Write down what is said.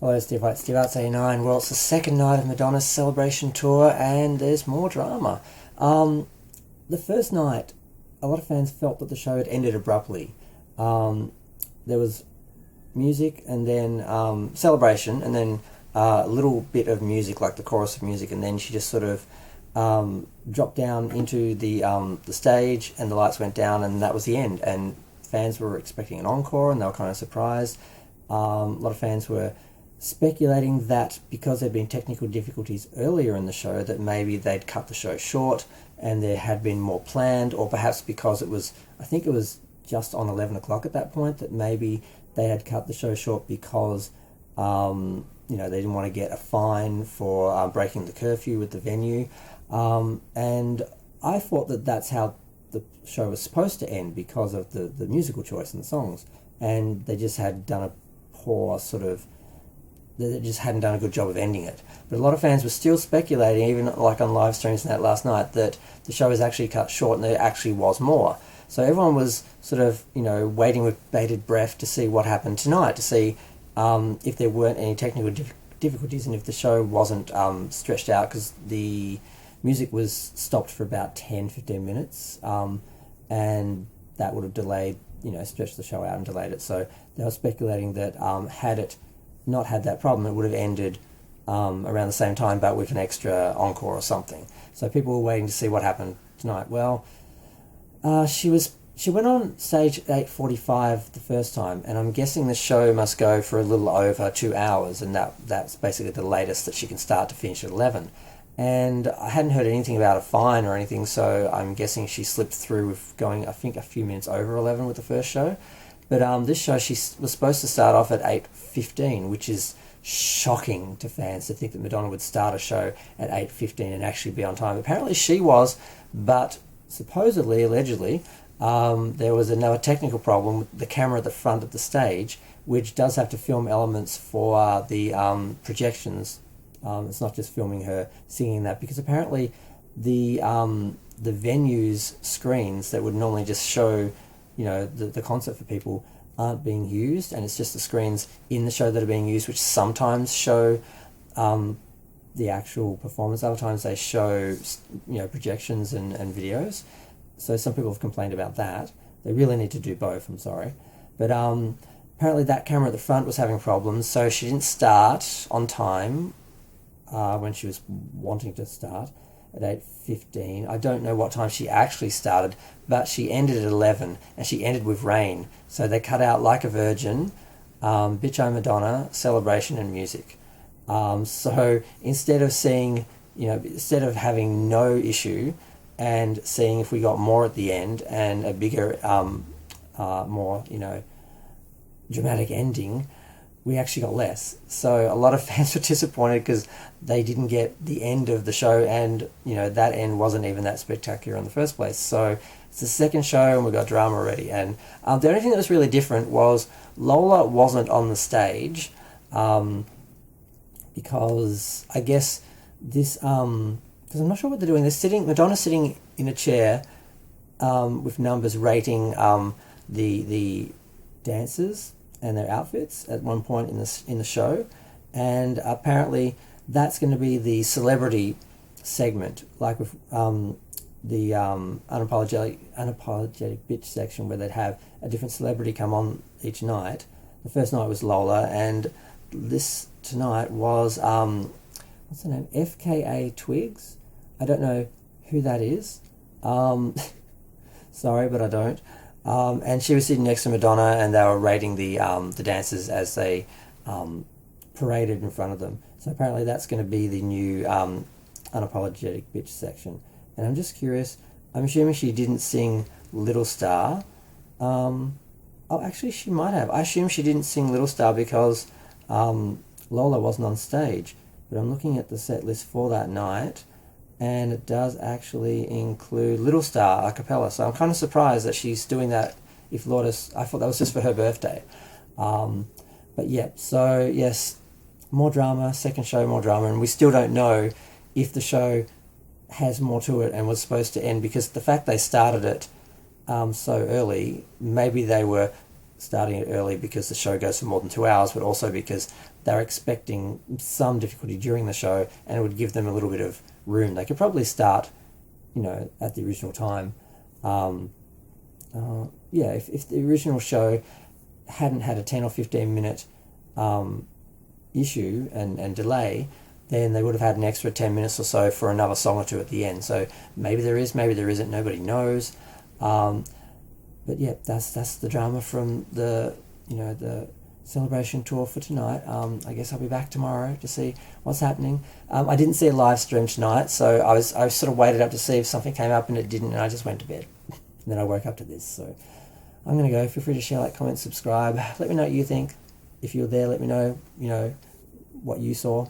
Hello, Steve White, Steve Arts 89. Well, it's the second night of Madonna's Celebration tour, and there's more drama. The first night, a lot of fans felt that the show had ended abruptly. There was music, and then Celebration, and then a little bit of music, like the chorus of music, and then she just sort of dropped down into the stage, and the lights went down, and that was the end. And fans were expecting an encore, and they were kind of surprised. A lot of fans were speculating that because there'd been technical difficulties earlier in the show, that maybe they'd cut the show short and there had been more planned, or perhaps because I think it was just on 11 o'clock at that point, that maybe they had cut the show short because they didn't want to get a fine for breaking the curfew with the venue. And I thought that that's how the show was supposed to end, because of the musical choice and the songs, and they just had done a poor they just hadn't done a good job of ending it. But a lot of fans were still speculating, even like on live streams and that last night, that the show was actually cut short and there actually was more. So everyone was sort of, waiting with bated breath to see what happened tonight, to see if there weren't any technical difficulties and if the show wasn't stretched out, because the music was stopped for about 10-15 minutes, and that would have delayed, stretched the show out and delayed it. So they were speculating that had it not had that problem, it would have ended around the same time, but with an extra encore or something. So people were waiting to see what happened tonight. Well, she went on stage at 8:45 the first time, and I'm guessing the show must go for a little over 2 hours, and that's basically the latest that she can start to finish at 11. And I hadn't heard anything about a fine or anything, so I'm guessing she slipped through with going, I think, a few minutes over 11 with the first show. But this show, she was supposed to start off at 8:15, which is shocking to fans, to think that Madonna would start a show at 8:15 and actually be on time. Apparently she was, but supposedly, allegedly, there was another technical problem with the camera at the front of the stage, which does have to film elements for the projections. It's not just filming her singing that, because apparently the venue's screens that would normally just show the concert for people aren't being used, and it's just the screens in the show that are being used, which sometimes show the actual performance. Other times they show projections and videos. So some people have complained about that. They really need to do both, I'm sorry. But apparently that camera at the front was having problems, so she didn't start on time when she was wanting to start at 8:15. I don't know what time she actually started, but she ended at 11, and she ended with rain. So they cut out Like a Virgin, Bitch I'm Madonna, Celebration, and Music. So instead of having no issue and seeing if we got more at the end and a bigger, more, dramatic ending, we actually got less. So a lot of fans were disappointed because they didn't get the end of the show, and that end wasn't even that spectacular in the first place. So it's the second show and we got drama already. And the only thing that was really different was Lola wasn't on the stage, because I guess this because I'm not sure what they're doing. Madonna's sitting in a chair with numbers rating the dancers and their outfits at one point in the show, and apparently that's going to be the celebrity segment, like with the unapologetic bitch section, where they'd have a different celebrity come on each night. The first night was Lola, and this tonight was what's her name? FKA Twigs. I don't know who that is. Sorry, but I don't. And she was sitting next to Madonna, and they were rating the dancers as they paraded in front of them. So apparently that's going to be the new unapologetic bitch section. And I'm just curious, I'm assuming she didn't sing Little Star. Actually she might have. I assume she didn't sing Little Star because Lola wasn't on stage. But I'm looking at the set list for that night, and it does actually include Little Star a cappella. So I'm kind of surprised that she's doing that. I thought that was just for her birthday. But yeah, so yes, more drama, second show, more drama, and we still don't know if the show has more to it and was supposed to end, because the fact they started it so early, maybe they were starting it early because the show goes for more than 2 hours, but also because they're expecting some difficulty during the show, and it would give them a little bit of room. They could probably start, at the original time. If the original show hadn't had a 10 or 15 minute issue and delay, then they would have had an extra 10 minutes or so for another song or two at the end. So maybe there is, maybe there isn't, nobody knows. But yeah, that's the drama from the Celebration tour for tonight. I guess I'll be back tomorrow to see what's happening. I didn't see a live stream tonight, so I sort of waited up to see if something came up, and it didn't, and I just went to bed. And then I woke up to this, so I'm going to go. Feel free to share, like, comment, subscribe. Let me know what you think. If you're there, let me know, what you saw.